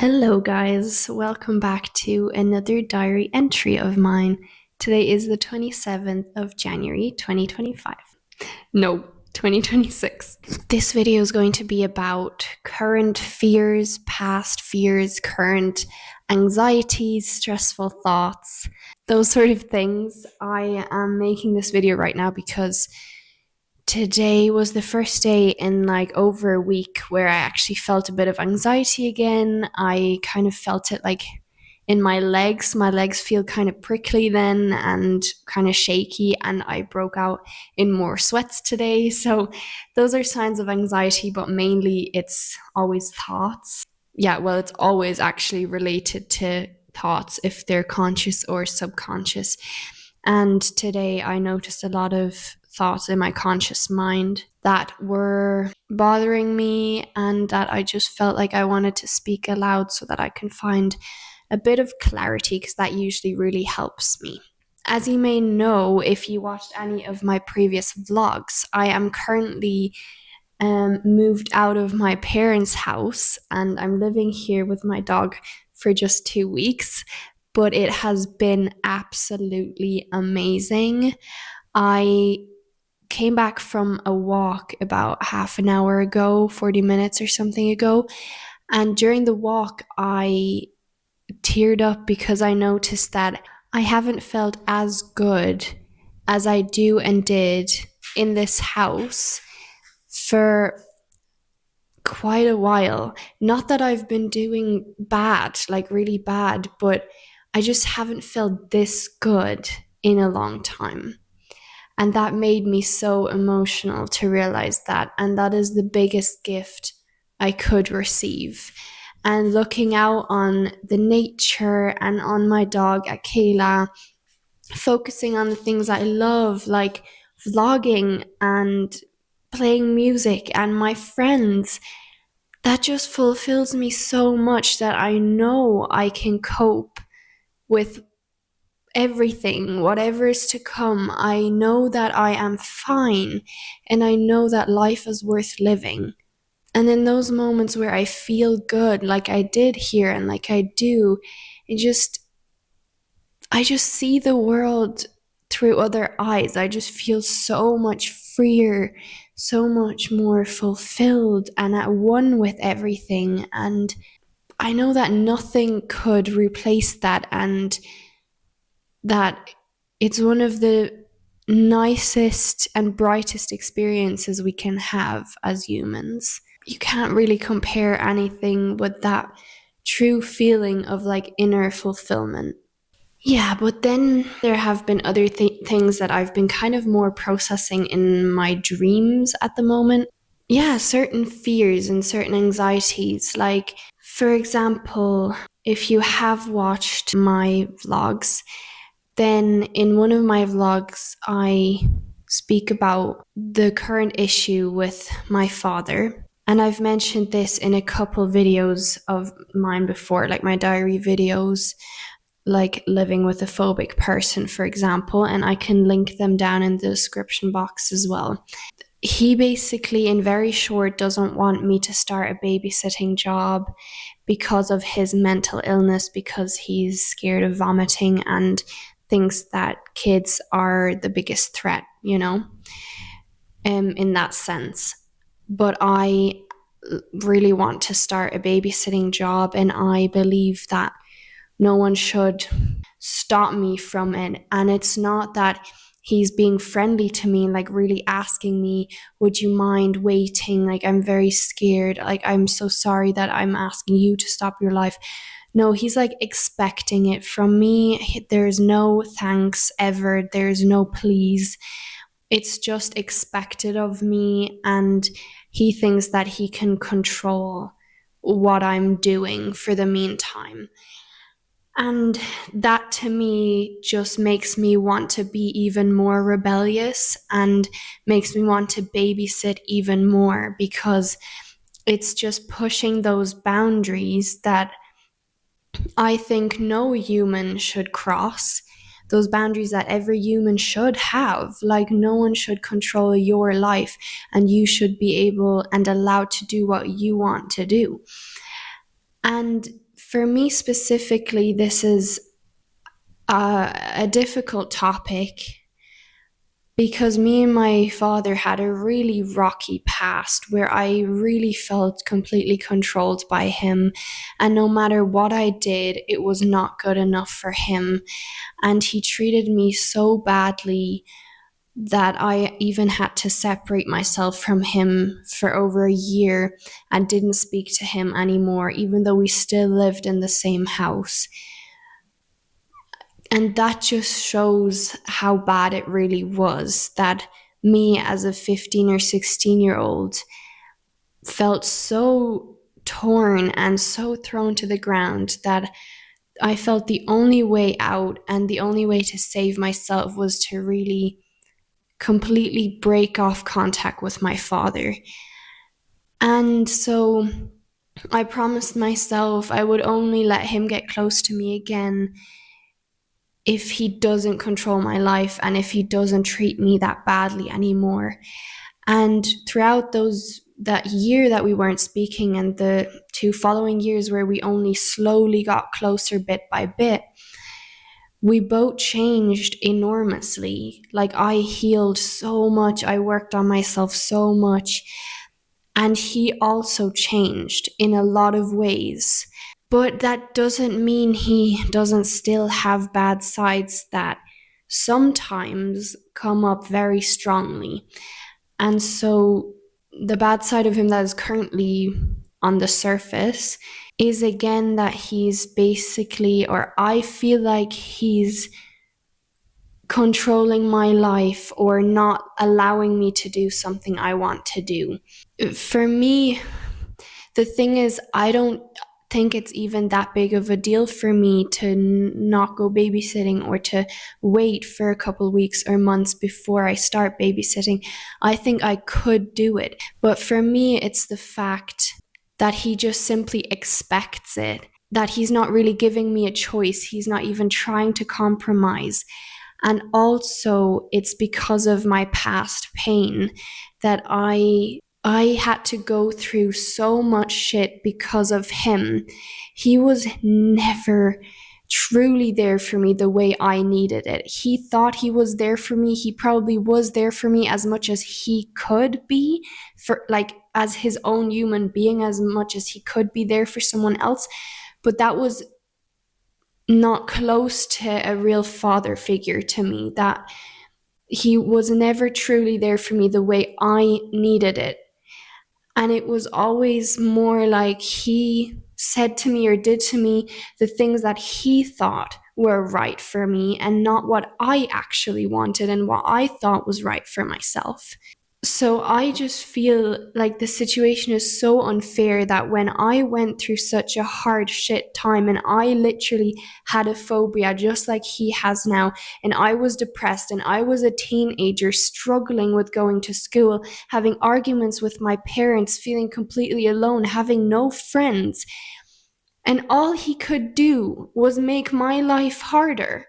Hello, guys. Welcome back to another diary entry of mine. Today is the 27th of January, 2025. No, 2026. This video is going to be about current fears, past fears, current anxieties, stressful thoughts, those sort of things. I am making this video right now because today was the first day in like over a week where I actually felt a bit of anxiety again. I kind of felt it like in my legs. My legs feel kind of prickly then and kind of shaky, and I broke out in more sweats today. So those are signs of anxiety, but mainly it's always thoughts. Yeah, well, it's always actually related to thoughts if they're conscious or subconscious. And today I noticed a lot of thoughts in my conscious mind that were bothering me and that I just felt like I wanted to speak aloud so that I can find a bit of clarity, because that usually really helps me. As you may know, if you watched any of my previous vlogs, I am currently moved out of my parents' house and I'm living here with my dog for just 2 weeks, but it has been absolutely amazing. I came back from a walk about half an hour ago, 40 minutes or something ago, and during the walk I teared up because I noticed that I haven't felt as good as I do and did in this house for quite a while. Not that I've been doing bad, like really bad, but I just haven't felt this good in a long time. And that made me so emotional to realize that. And that is the biggest gift I could receive. And looking out on the nature and on my dog, Akela, focusing on the things I love, like vlogging and playing music and my friends, that just fulfills me so much that I know I can cope with everything, whatever is to come. I know that I am fine and I know that life is worth living. And in those moments where I feel good, like I did here and like I do, I just see the world through other eyes. I just feel so much freer, so much more fulfilled and at one with everything. And I know that nothing could replace that, and that it's one of the nicest and brightest experiences we can have as humans. You can't really compare anything with that true feeling of like inner fulfillment. Yeah, but then there have been other things that I've been kind of more processing in my dreams at the moment. Yeah, certain fears and certain anxieties. Like, for example, if you have watched my vlogs, then in one of my vlogs, I speak about the current issue with my father. And I've mentioned this in a couple videos of mine before, like my diary videos, like living with a phobic person, for example, and I can link them down in the description box as well. He basically, in very short, doesn't want me to start a babysitting job because of his mental illness, because he's scared of vomiting and thinks that kids are the biggest threat, in that sense. But I really want to start a babysitting job, and I believe that no one should stop me from it. And it's not that he's being friendly to me, like really asking me, would you mind waiting? Like, I'm very scared. Like, I'm so sorry that I'm asking you to stop your life. No, he's like expecting it from me. There's no thanks ever. There's no please. It's just expected of me. And he thinks that he can control what I'm doing for the meantime. And that to me just makes me want to be even more rebellious and makes me want to babysit even more, because it's just pushing those boundaries that I think no human should cross. Those boundaries that every human should have. Like, no one should control your life, and you should be able and allowed to do what you want to do. And for me specifically, this is a difficult topic because me and my father had a really rocky past where I really felt completely controlled by him. And no matter what I did, it was not good enough for him. And he treated me so badly that I even had to separate myself from him for over a year and didn't speak to him anymore, even though we still lived in the same house. And that just shows how bad it really was, that me as a 15 or 16-year-old felt so torn and so thrown to the ground that I felt the only way out and the only way to save myself was to really completely break off contact with my father. And so I promised myself I would only let him get close to me again if he doesn't control my life and if he doesn't treat me that badly anymore. And throughout that year that we weren't speaking and the 2 following years where we only slowly got closer bit by bit, we both changed enormously. Like, I healed so much, I worked on myself so much, and he also changed in a lot of ways. But that doesn't mean he doesn't still have bad sides that sometimes come up very strongly. And so the bad side of him that is currently on the surface is again that he's basically, or I feel like he's controlling my life or not allowing me to do something I want to do. For me, the thing is, I don't think it's even that big of a deal for me to not go babysitting or to wait for a couple weeks or months before I start babysitting. I think I could do it. But for me, it's the fact that he just simply expects it, that he's not really giving me a choice. He's not even trying to compromise. And also, it's because of my past pain that I had to go through so much shit because of him. He was never truly there for me the way I needed it. He thought he was there for me. He probably was there for me as much as he could be, for like as his own human being, as much as he could be there for someone else. But that was not close to a real father figure to me. That he was never truly there for me the way I needed it. And it was always more like he said to me or did to me the things that he thought were right for me and not what I actually wanted and what I thought was right for myself. So I just feel like the situation is so unfair that when I went through such a hard shit time and I literally had a phobia just like he has now, and I was depressed and I was a teenager struggling with going to school, having arguments with my parents, feeling completely alone, having no friends, and all he could do was make my life harder.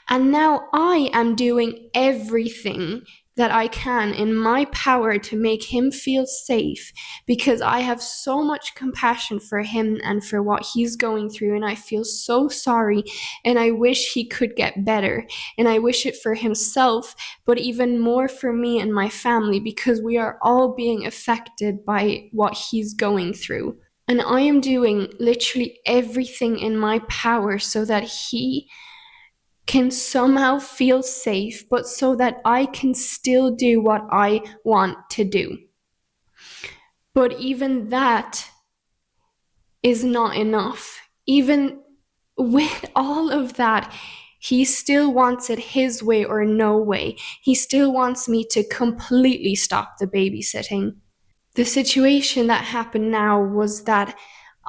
And now I am doing everything that I can in my power to make him feel safe because I have so much compassion for him and for what he's going through, and I feel so sorry, and I wish he could get better, and I wish it for himself, but even more for me and my family because we are all being affected by what he's going through. And I am doing literally everything in my power so that he can somehow feel safe, but so that I can still do what I want to do. But even that is not enough. Even with all of that, he still wants it his way or no way. He still wants me to completely stop the babysitting. The situation that happened now was that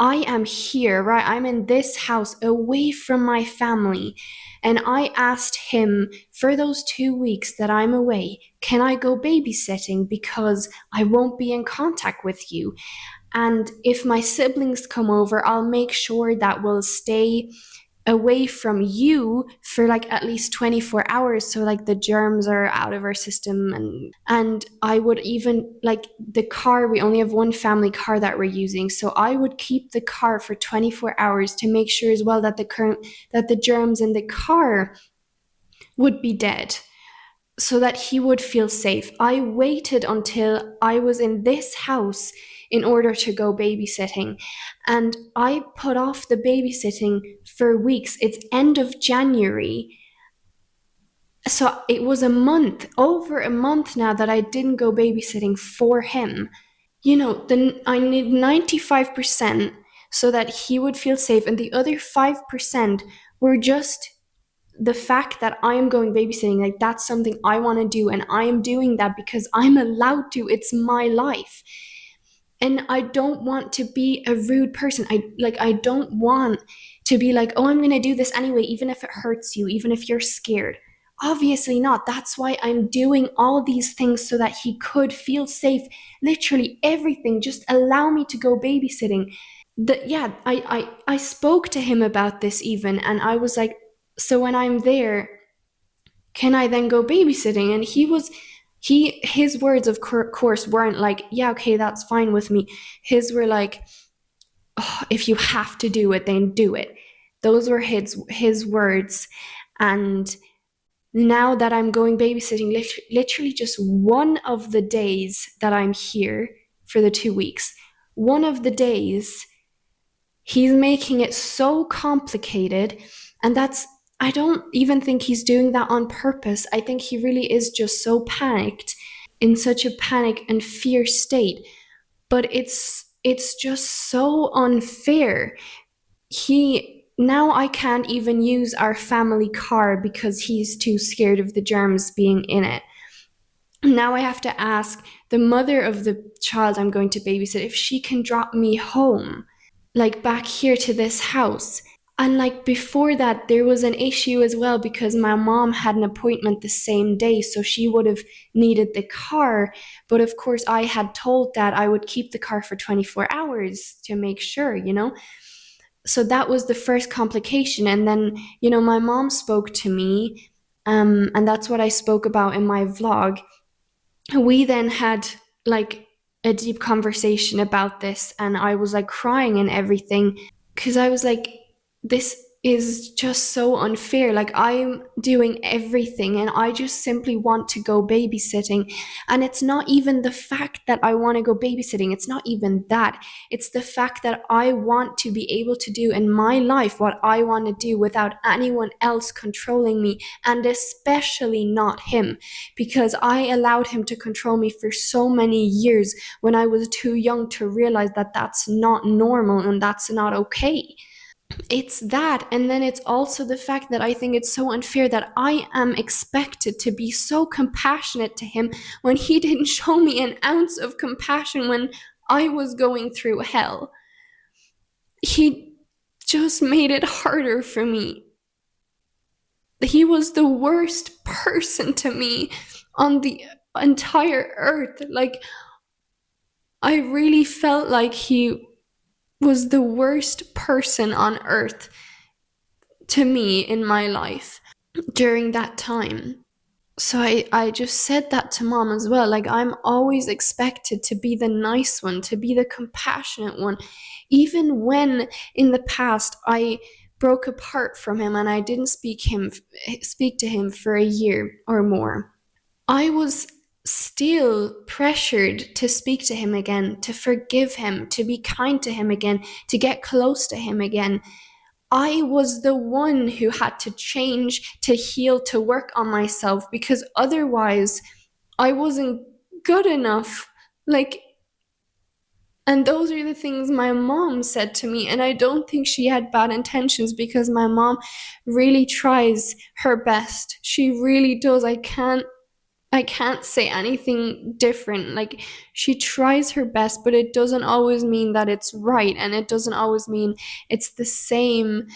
I am here, right? I'm in this house away from my family. And I asked him for those 2 weeks that I'm away, can I go babysitting because I won't be in contact with you? And if my siblings come over, I'll make sure that we'll stay away from you for like at least 24 hours, so like the germs are out of our system. And I would even, like, the car, we only have one family car that we're using, so I would keep the car for 24 hours to make sure as well that the germs in the car would be dead, so that he would feel safe. I waited until I was in this house in order to go babysitting. And I put off the babysitting for weeks. It's end of January. So it was over a month now that I didn't go babysitting for him. I need 95% so that he would feel safe. And the other 5% were just the fact that I am going babysitting. Like, that's something I want to do, and I am doing that because I'm allowed to. It's my life. And I don't want to be a rude person. I don't want to be like, oh, I'm going to do this anyway, even if it hurts you, even if you're scared. Obviously not. That's why I'm doing all these things, so that he could feel safe. Literally everything. Just allow me to go babysitting. I spoke to him about this even, and I was like, so when I'm there, can I then go babysitting? And his words of course weren't like, yeah, okay, that's fine with me. His were like, oh, if you have to do it, then do it. Those were his words. And now that I'm going babysitting, literally just one of the days that I'm here for the 2 weeks, one of the days, he's making it so complicated. And I don't even think he's doing that on purpose. I think he really is just so panicked, in such a panic and fear state. But it's just so unfair. Now I can't even use our family car because he's too scared of the germs being in it. Now I have to ask the mother of the child I'm going to babysit if she can drop me home, like back here to this house. And like before that, there was an issue as well because my mom had an appointment the same day, so she would have needed the car. But of course, I had told that I would keep the car for 24 hours to make sure. So that was the first complication. And then, my mom spoke to me, and that's what I spoke about in my vlog. We then had like a deep conversation about this, and I was like crying and everything because I was like, this is just so unfair. Like, I'm doing everything and I just simply want to go babysitting. And it's not even the fact that I want to go babysitting. It's not even that. It's the fact that I want to be able to do in my life what I want to do without anyone else controlling me, and especially not him, because I allowed him to control me for so many years when I was too young to realize that that's not normal and that's not okay. It's that, and then it's also the fact that I think it's so unfair that I am expected to be so compassionate to him when he didn't show me an ounce of compassion when I was going through hell. He just made it harder for me. He was the worst person to me on the entire earth. Like, I really felt like he was the worst person on earth to me in my life during that time. So I just said that to mom as well. Like, I'm always expected to be the nice one, to be the compassionate one. Even when in the past I broke apart from him and I didn't speak to him for a year or more, I was still pressured to speak to him again, to forgive him, to be kind to him again, to get close to him again. I was the one who had to change, to heal, to work on myself, because otherwise I wasn't good enough. And those are the things my mom said to me, and I don't think she had bad intentions, because my mom really tries her best. She really does. I can't say anything different. Like, she tries her best, but it doesn't always mean that it's right, and it doesn't always mean it's the same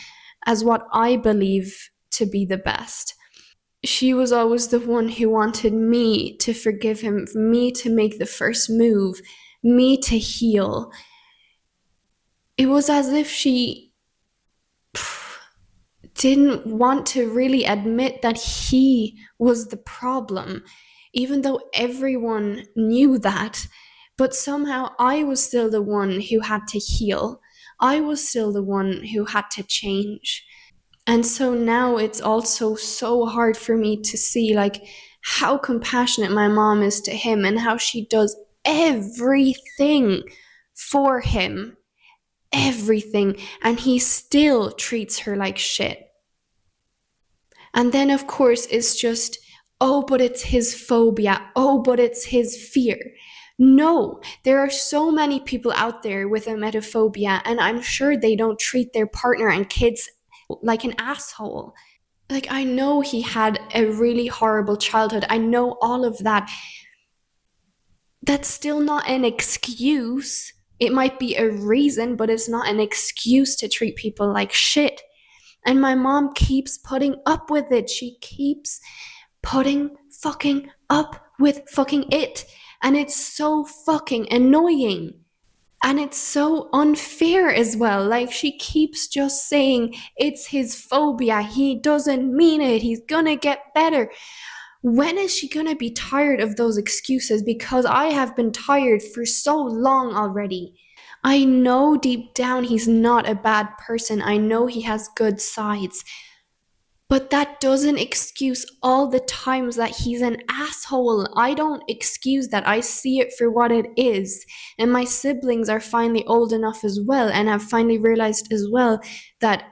as what I believe to be the best. She was always the one who wanted me to forgive him, me to make the first move, me to heal. It was as if she didn't want to really admit that he was the problem, even though everyone knew that. But somehow I was still the one who had to heal. I was still the one who had to change. And so now it's also so hard for me to see like how compassionate my mom is to him and how she does everything for him. Everything. And he still treats her like shit. And then, of course, it's just, oh, but it's his phobia. Oh, but it's his fear. No, there are so many people out there with emetophobia, and I'm sure they don't treat their partner and kids like an asshole. Like, I know he had a really horrible childhood. I know all of that. That's still not an excuse. It might be a reason, but it's not an excuse to treat people like shit. And my mom keeps putting up with it. She keeps putting fucking up with fucking it. And it's so fucking annoying. And it's so unfair as well. Like, she keeps just saying it's his phobia. He doesn't mean it. He's gonna get better. When is she gonna be tired of those excuses? Because I have been tired for so long already. I know deep down he's not a bad person. I know he has good sides. But that doesn't excuse all the times that he's an asshole. I don't excuse that. I see it for what it is. And my siblings are finally old enough as well and have finally realized as well that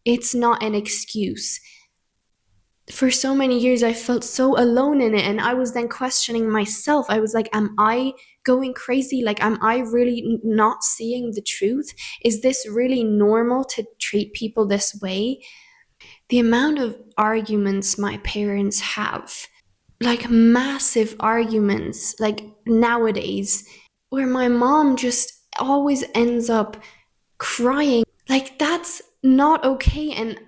it's not an excuse. For so many years, I felt so alone in it. And I was then questioning myself. I was like, am I going crazy? Like, am I really not seeing the truth? Is this really normal to treat people this way? The amount of arguments my parents have, like massive arguments, like nowadays, where my mom just always ends up crying. Like, that's not okay. And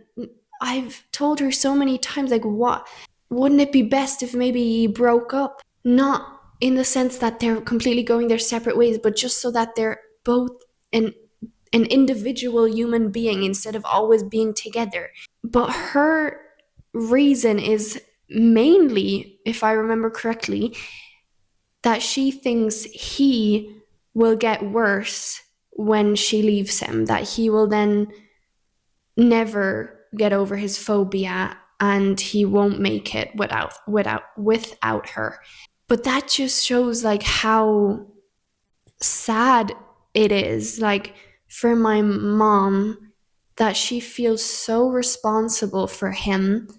I've told her so many times, like, what? Wouldn't it be best if maybe you broke up? Not in the sense that they're completely going their separate ways, but just so that they're both an individual human being instead of always being together. But her reason is mainly, if I remember correctly, that she thinks he will get worse when she leaves him, that he will then never get over his phobia and he won't make it without her. But that just shows like how sad it is, like, for my mom, that she feels so responsible for him,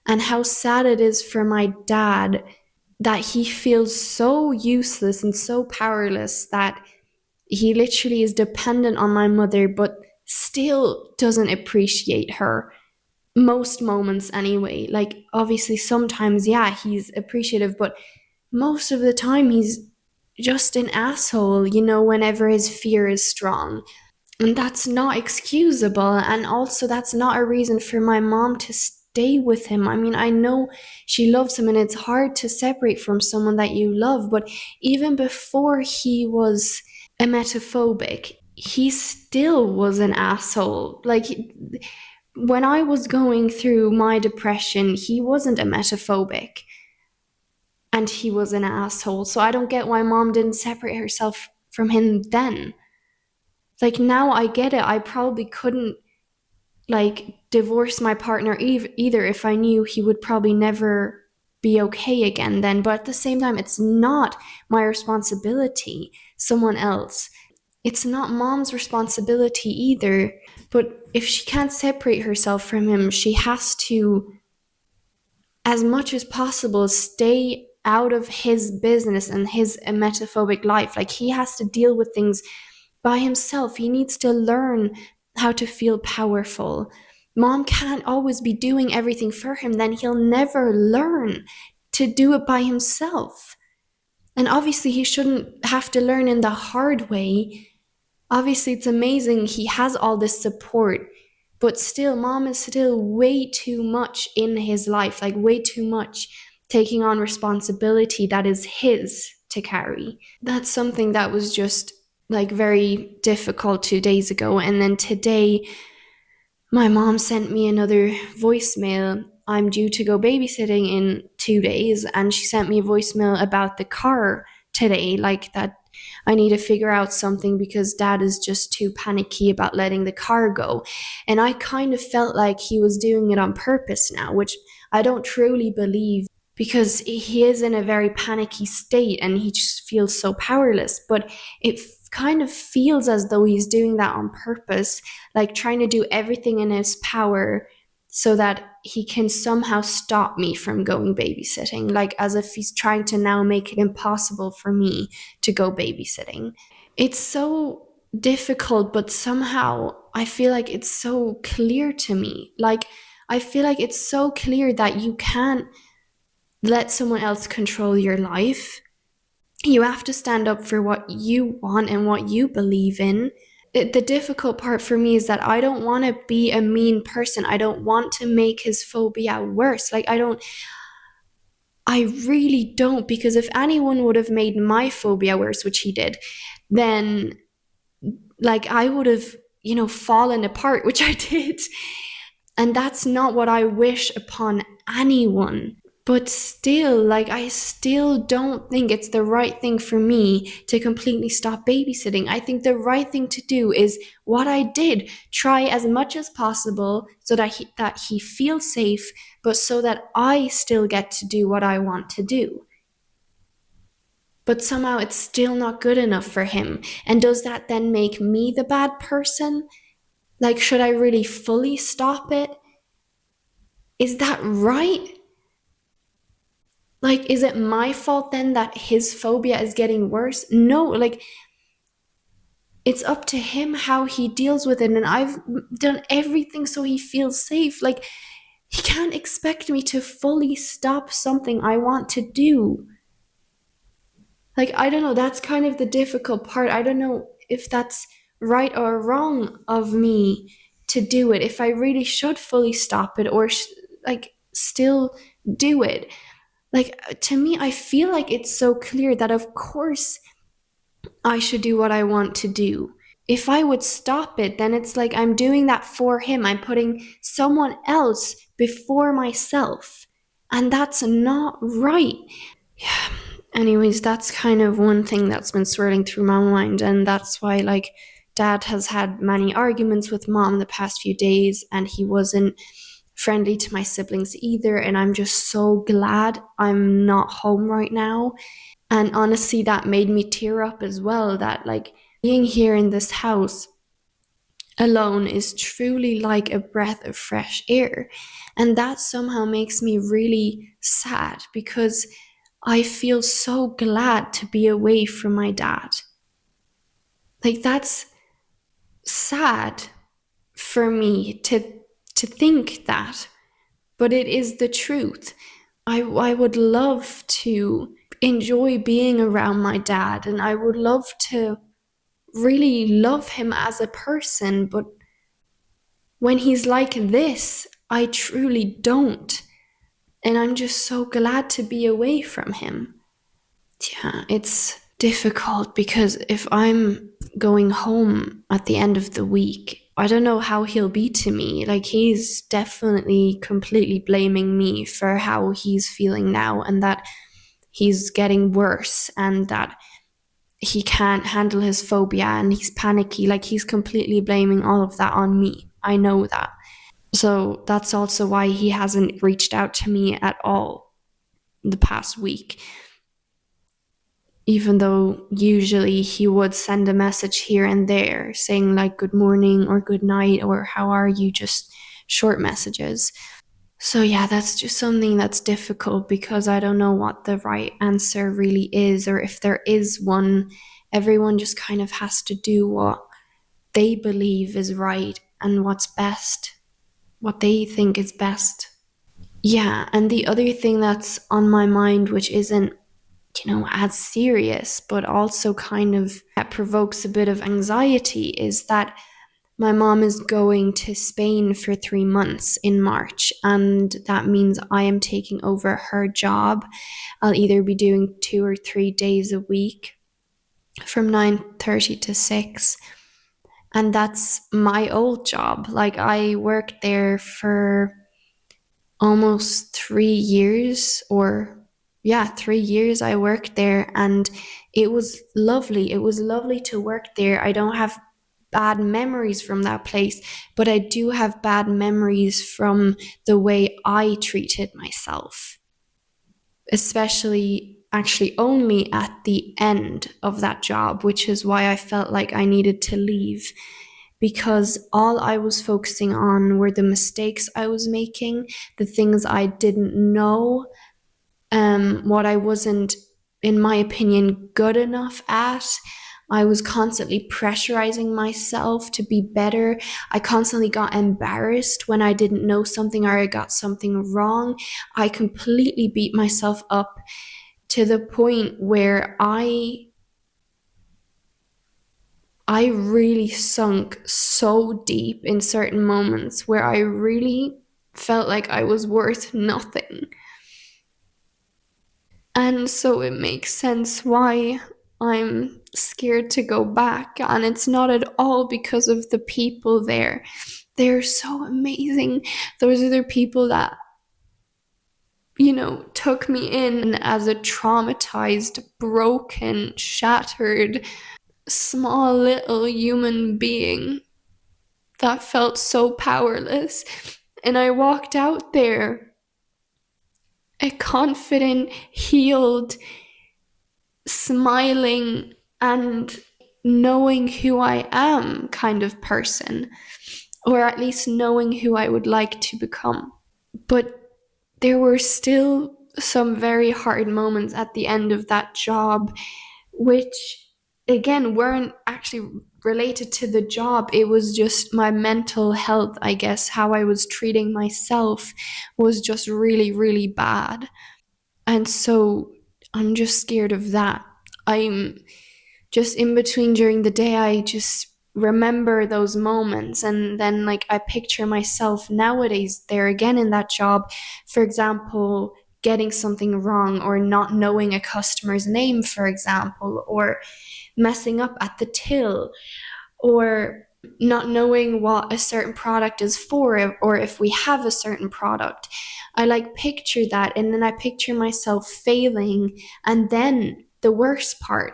and how sad it is for my dad that he feels so useless and so powerless that he literally is dependent on my mother but still doesn't appreciate her. Most moments anyway. Like, obviously sometimes, yeah, he's appreciative, but most of the time he's just an asshole, whenever his fear is strong. And that's not excusable. And also, that's not a reason for my mom to stay with him. I mean, I know she loves him and it's hard to separate from someone that you love, but even before he was emetophobic, he still was an asshole. Like, when I was going through my depression, he wasn't emetophobic and he was an asshole. So I don't get why mom didn't separate herself from him then. Like, now I get it. I probably couldn't, like, divorce my partner either if I knew he would probably never be okay again then. But at the same time, it's not my responsibility. Someone else. It's not mom's responsibility either. But if she can't separate herself from him, she has to, as much as possible, stay out of his business and his emetophobic life. Like, he has to deal with things by himself. He needs to learn how to feel powerful. Mom can't always be doing everything for him, then he'll never learn to do it by himself. And obviously he shouldn't have to learn in the hard way. Obviously it's amazing he has all this support, but still, mom is still way too much in his life, like way too much, taking on responsibility that is his to carry. That's something that was just like very difficult 2 days ago. And then today My mom sent me another voicemail. I'm due to go babysitting in 2 days, and she sent me a voicemail about the car today, like that I need to figure out something because dad is just too panicky about letting the car go. And I kind of felt like he was doing it on purpose now, which I don't truly believe because he is in a very panicky state and he just feels so powerless. But it kind of feels as though he's doing that on purpose, like trying to do everything in his power so that he can somehow stop me from going babysitting, like as if he's trying to now make it impossible for me to go babysitting. It's so difficult, but somehow I feel like it's so clear to me. Like, I feel like it's so clear that you can't let someone else control your life. You have to stand up for what you want and what you believe in. The difficult part for me is that I don't want to be a mean person. I don't want to make his phobia worse. Like, I really don't, because if anyone would have made my phobia worse, which he did, then like I would have, fallen apart, which I did. And that's not what I wish upon anyone. But still, like, I still don't think it's the right thing for me to completely stop babysitting. I think the right thing to do is what I did, try as much as possible so that he feels safe, but so that I still get to do what I want to do. But somehow it's still not good enough for him. And does that then make me the bad person? Like, should I really fully stop it? Is that right? Like, is it my fault then that his phobia is getting worse? No, like, it's up to him how he deals with it. And I've done everything so he feels safe. Like, he can't expect me to fully stop something I want to do. Like, I don't know, that's kind of the difficult part. I don't know if that's right or wrong of me to do it, if I really should fully stop it or like still do it. Like, to me, I feel like it's so clear that of course I should do what I want to do. If I would stop it, then it's like I'm doing that for him. I'm putting someone else before myself. And that's not right. Yeah. Anyways, that's kind of one thing that's been swirling through my mind. And that's why, like, dad has had many arguments with mom the past few days, and he wasn't friendly to my siblings either. And I'm just so glad I'm not home right now. And honestly, that made me tear up as well. That, like, being here in this house alone is truly like a breath of fresh air. And that somehow makes me really sad because I feel so glad to be away from my dad. Like, that's sad for me to think that, but it is the truth. I would love to enjoy being around my dad, and I would love to really love him as a person, but when he's like this, I truly don't. And I'm just so glad to be away from him. Yeah, it's difficult because if I'm going home at the end of the week, I don't know how he'll be to me. Like, he's definitely completely blaming me for how he's feeling now, and that he's getting worse, and that he can't handle his phobia and he's panicky. Like, he's completely blaming all of that on me. I know that. So that's also why he hasn't reached out to me at all the past week. Even though usually he would send a message here and there saying, like, good morning or good night or how are you, just short messages. So yeah, that's just something that's difficult because I don't know what the right answer really is, or if there is one. Everyone just kind of has to do what they believe is right and what's best, what they think is best. Yeah, and the other thing that's on my mind, which isn't, as serious, but also kind of that provokes a bit of anxiety, is that my mom is going to Spain for 3 months in March, and that means I am taking over her job. I'll either be doing 2 or 3 days a week from 9:30 to 6. And that's my old job. Like, I worked there for almost 3 years, or yeah, 3 years I worked there, and it was lovely. It was lovely to work there. I don't have bad memories from that place, but I do have bad memories from the way I treated myself, especially actually only at the end of that job, which is why I felt like I needed to leave, because all I was focusing on were the mistakes I was making, the things I didn't know, what I wasn't, in my opinion, good enough at. I was constantly pressurizing myself to be better. I constantly got embarrassed when I didn't know something or I got something wrong. I completely beat myself up to the point where I really sunk so deep in certain moments where I really felt like I was worth nothing. And so it makes sense why I'm scared to go back. And it's not at all because of the people there. They're so amazing. Those are the people that, took me in as a traumatized, broken, shattered, small little human being that felt so powerless. And I walked out there a confident, healed, smiling, and knowing who I am kind of person, or at least knowing who I would like to become. But there were still some very hard moments at the end of that job, which again weren't actually related to the job. It was just my mental health, I guess. How I was treating myself was just really, really bad. And so I'm just scared of that. I'm just in between during the day, I just remember those moments, and then like I picture myself nowadays there again in that job, for example, getting something wrong or not knowing a customer's name, for example, or messing up at the till, or not knowing what a certain product is for, or if we have a certain product. I like picture that, and then I picture myself failing, and then the worst part,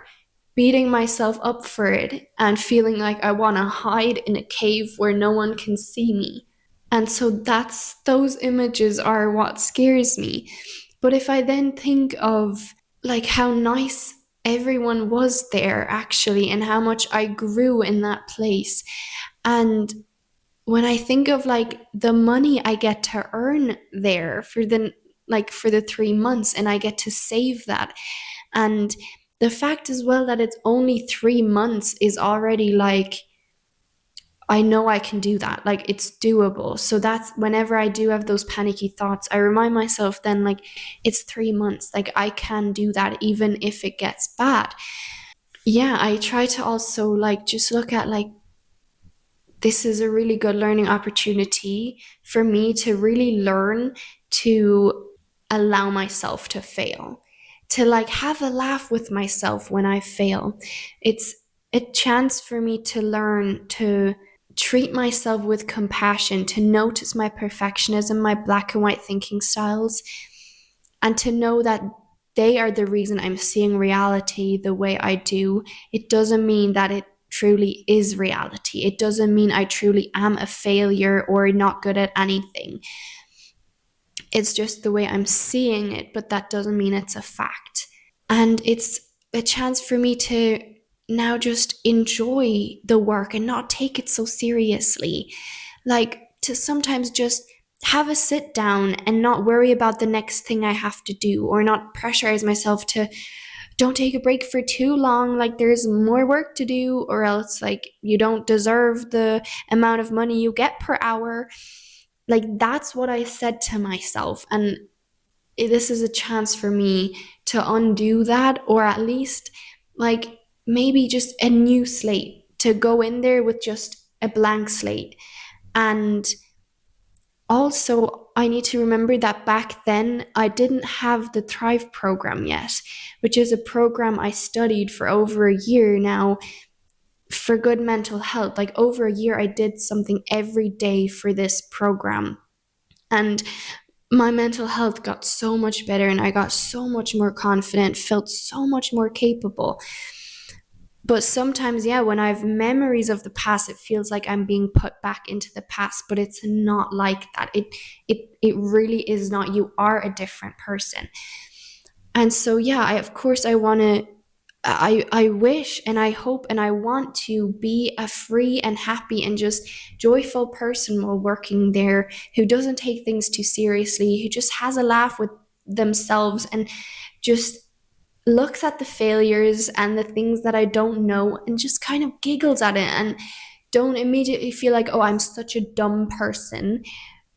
beating myself up for it and feeling like I want to hide in a cave where no one can see me. And so those images are what scares me. But if I then think of like how nice everyone was there actually, and how much I grew in that place, and when I think of like the money I get to earn there for the 3 months, and I get to save that, and the fact as well that it's only 3 months is already like, I know I can do that. Like, it's doable. So that's whenever I do have those panicky thoughts, I remind myself then, like, it's 3 months. Like, I can do that even if it gets bad. Yeah, I try to also like just look at like, this is a really good learning opportunity for me to really learn to allow myself to fail, to like have a laugh with myself when I fail. It's a chance for me to learn to treat myself with compassion, to notice my perfectionism, my black and white thinking styles, and to know that they are the reason I'm seeing reality the way I do. It doesn't mean that it truly is reality. It doesn't mean I truly am a failure or not good at anything. It's just the way I'm seeing it, but that doesn't mean it's a fact. And it's a chance for me to now just enjoy the work and not take it so seriously. Like, to sometimes just have a sit down and not worry about the next thing I have to do, or not pressurize myself to don't take a break for too long, like there's more work to do, or else like you don't deserve the amount of money you get per hour. Like, that's what I said to myself, and this is a chance for me to undo that, or at least like maybe just a new slate, to go in there with just a blank slate. And also, I need to remember that back then I didn't have the Thrive program yet, which is a program I studied for over a year now, for good mental health. Like over a year, I did something every day for this program. And my mental health got so much better and I got so much more confident, felt so much more capable. But sometimes, yeah, when I have memories of the past, it feels like I'm being put back into the past, but it's not like that. It really is not. You are a different person. And so, yeah, of course I want to, I wish and I hope and I want to be a free and happy and just joyful person while working there, who doesn't take things too seriously, who just has a laugh with themselves and just looks at the failures and the things that I don't know and just kind of giggles at it and don't immediately feel like, oh, I'm such a dumb person,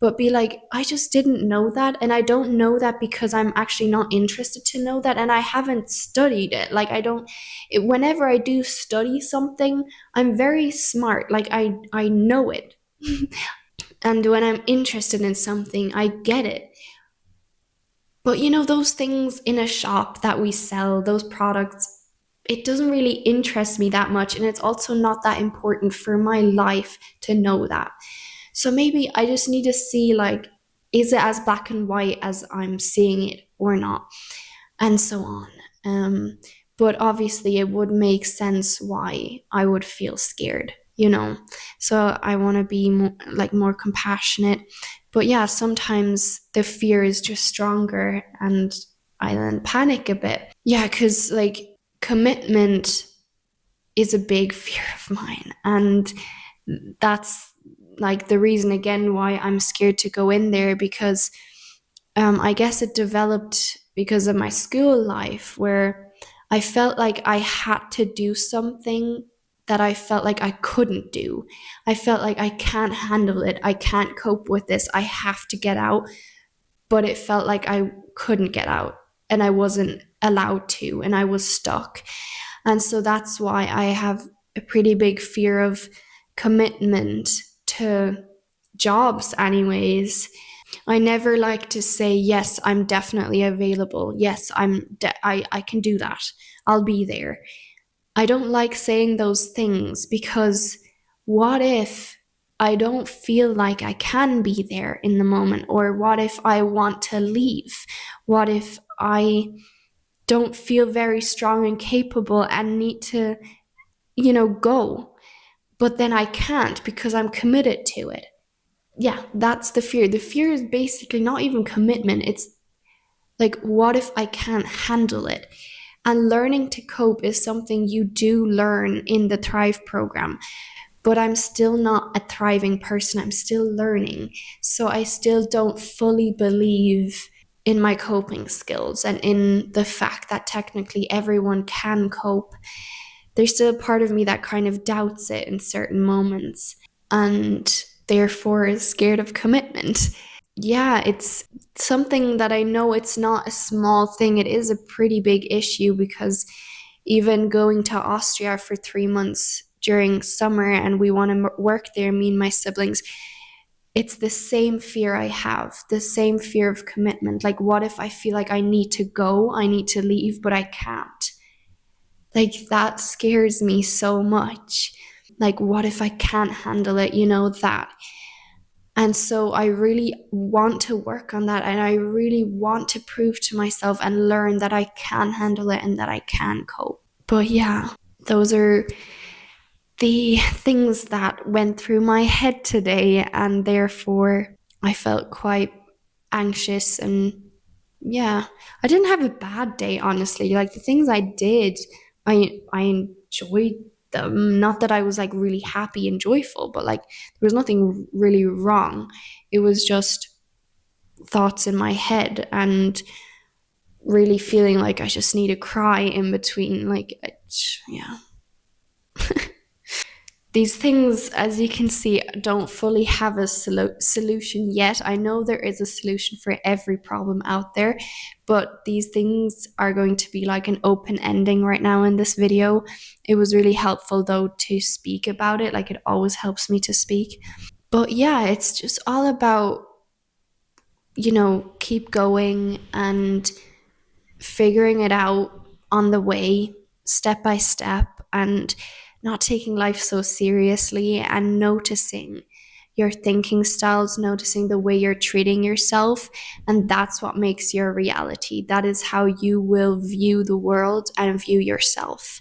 but be like, I just didn't know that. And I don't know that because I'm actually not interested to know that. And I haven't studied it. Like, whenever I do study something, I'm very smart. Like, I know it. And when I'm interested in something, I get it. But those things in a shop that we sell, those products, it doesn't really interest me that much. And it's also not that important for my life to know that. So maybe I just need to see, like, is it as black and white as I'm seeing it or not? And so on. But obviously, it would make sense why I would feel scared. So I want to be more compassionate. But yeah, sometimes the fear is just stronger and I then panic a bit. Yeah, because like commitment is a big fear of mine. And that's like the reason again why I'm scared to go in there, because I guess it developed because of my school life where I felt like I had to do something that I felt like I couldn't do. I felt like I can't handle it. I can't cope with this. I have to get out. But it felt like I couldn't get out and I wasn't allowed to and I was stuck. And so that's why I have a pretty big fear of commitment to jobs, anyways. I never like to say, yes, I'm definitely available. Yes, I can do that. I'll be there. I don't like saying those things because what if I don't feel like I can be there in the moment? Or what if I want to leave? What if I don't feel very strong and capable and need to, go? But then I can't because I'm committed to it. Yeah, that's the fear. The fear is basically not even commitment. It's like, what if I can't handle it? And learning to cope is something you do learn in the Thrive program. But I'm still not a thriving person. I'm still learning. So I still don't fully believe in my coping skills and in the fact that technically everyone can cope. There's still a part of me that kind of doubts it in certain moments and therefore is scared of commitment. Yeah, it's something that I know it's not a small thing. It is a pretty big issue because even going to Austria for 3 months during summer and we want to work there, me and my siblings, it's the same fear I have, the same fear of commitment. Like, what if I feel like I need to go, I need to leave, but I can't? Like, that scares me so much. Like, what if I can't handle it? That. And so I really want to work on that. And I really want to prove to myself and learn that I can handle it and that I can cope. But yeah, those are the things that went through my head today. And therefore, I felt quite anxious. And yeah, I didn't have a bad day, honestly. Like the things I did, I enjoyed them. Not that I was like really happy and joyful, but like there was nothing really wrong. It was just thoughts in my head and really feeling like I just need to cry in between. Like, yeah. These things, as you can see, don't fully have a solution yet. I know there is a solution for every problem out there, but these things are going to be like an open ending right now in this video. It was really helpful though to speak about it. Like it always helps me to speak. But yeah, it's just all about, keep going and figuring it out on the way, step by step, and not taking life so seriously and noticing your thinking styles, noticing the way you're treating yourself. And that's what makes your reality. That is how you will view the world and view yourself.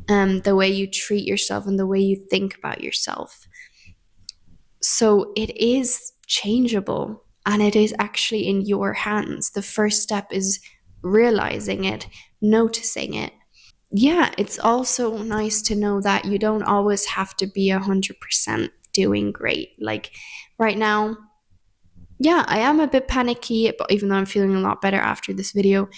The way you treat yourself and the way you think about yourself. So it is changeable and it is actually in your hands. The first step is realizing it, noticing it. Yeah, it's also nice to know that you don't always have to be 100% doing great. Like right now, yeah, I am a bit panicky, but even though I'm feeling a lot better after this video,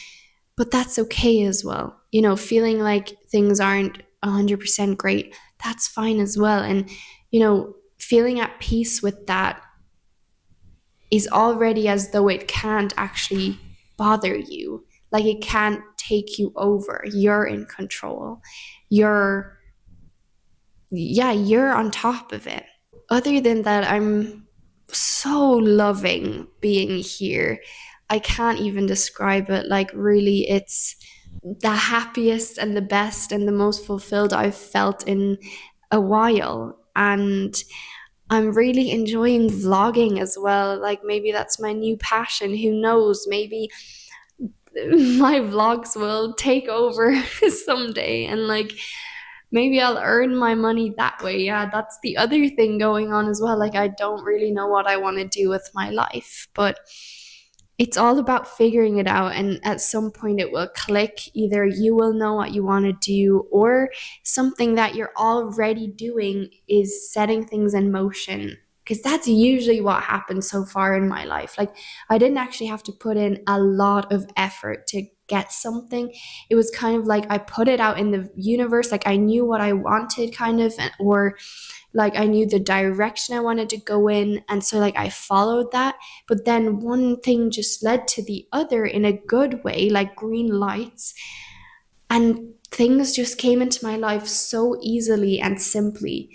but that's okay as well. You know, feeling like things aren't 100% great, that's fine as well. And, you know, feeling at peace with that is already as though it can't actually bother you. Like it can't take you over. You're in control. You're, yeah, you're on top of it. Other than that, I'm so loving being here. I can't even describe it. Like, really, it's the happiest and the best and the most fulfilled I've felt in a while. And I'm really enjoying vlogging as well. Like, maybe that's my new passion. Who knows? Maybe my vlogs will take over someday and like maybe I'll earn my money that way. Yeah, that's the other thing going on as well. Like, I don't really know what I want to do with my life, but it's all about figuring it out. And at some point, it will click. Either you will know what you want to do, or something that you're already doing is setting things in motion. Because that's usually what happened so far in my life. Like, I didn't actually have to put in a lot of effort to get something. It was kind of like I put it out in the universe. Like, I knew what I wanted, kind of, or like I knew the direction I wanted to go in. And so, like, I followed that. But then one thing just led to the other in a good way, like green lights. And things just came into my life so easily and simply.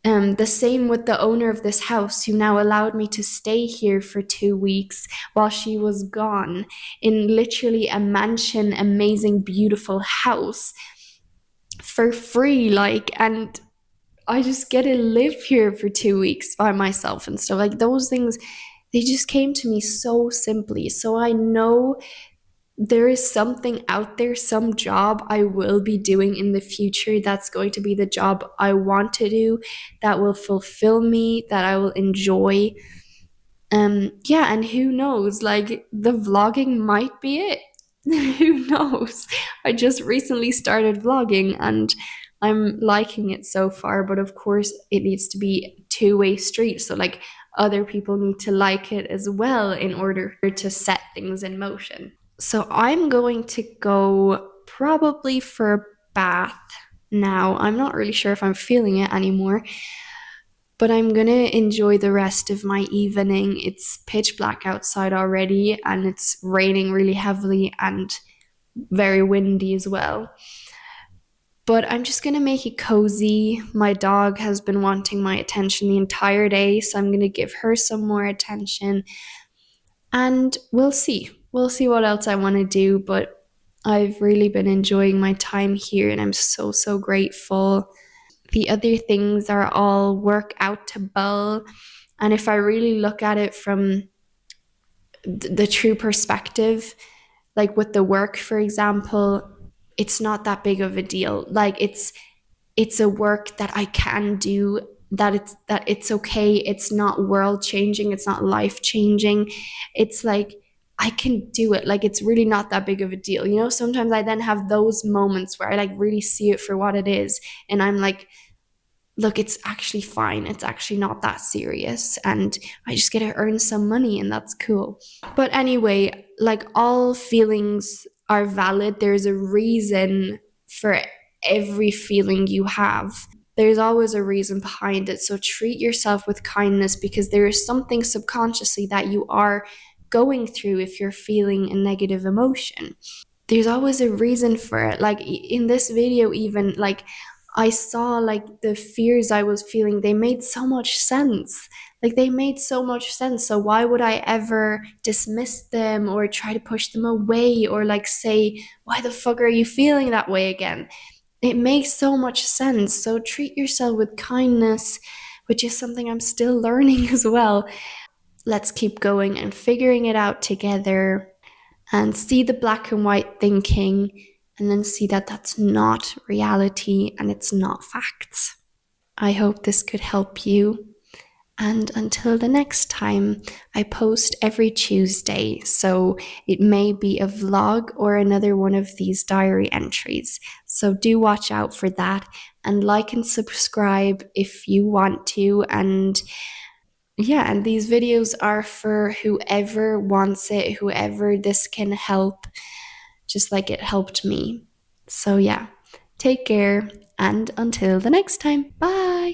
The same with the owner of this house, who now allowed me to stay here for 2 weeks while she was gone, in literally a mansion, amazing, beautiful house for free. Like, and I just get to live here for 2 weeks by myself and stuff. Like, those things, they just came to me so simply. So I know there is something out there, some job I will be doing in the future that's going to be the job I want to do, that will fulfill me, that I will enjoy. Yeah, and who knows? Like, the vlogging might be it. Who knows? I just recently started vlogging and I'm liking it so far, but of course it needs to be a two-way street. So like other people need to like it as well in order to set things in motion. So I'm going to go probably for a bath now. I'm not really sure if I'm feeling it anymore, but I'm gonna enjoy the rest of my evening. It's pitch black outside already, and it's raining really heavily and very windy as well. But I'm just gonna make it cozy. My dog has been wanting my attention the entire day, so I'm gonna give her some more attention. And we'll see. We'll see what else I want to do, but I've really been enjoying my time here and I'm so, so grateful. The other things are all work out to Bull. And if I really look at it from the true perspective, like with the work, for example, it's not that big of a deal. Like, it's a work that I can do, that it's okay. It's not world changing, it's not life changing. It's like I can do it. Like, it's really not that big of a deal. You know, sometimes I then have those moments where I like really see it for what it is and I'm like, look, it's actually fine. It's actually not that serious. And I just get to earn some money and that's cool. But anyway, like, all feelings are valid. There's a reason for every feeling you have. There's always a reason behind it. So treat yourself with kindness because there is something subconsciously that you are going through if you're feeling a negative emotion. There's always a reason for it. Like in this video, even like I saw like the fears I was feeling, they made so much sense. Like they made so much sense. So why would I ever dismiss them or try to push them away or like say, why the fuck are you feeling that way again? It makes so much sense. So treat yourself with kindness, which is something I'm still learning as well. Let's keep going and figuring it out together and see the black and white thinking and then see that that's not reality and it's not facts. I hope this could help you. And until the next time, I post every Tuesday, so it may be a vlog or another one of these diary entries. So do watch out for that and like and subscribe if you want to. And yeah, and these videos are for whoever wants it, whoever this can help, just like it helped me. So yeah, take care and until the next time, bye!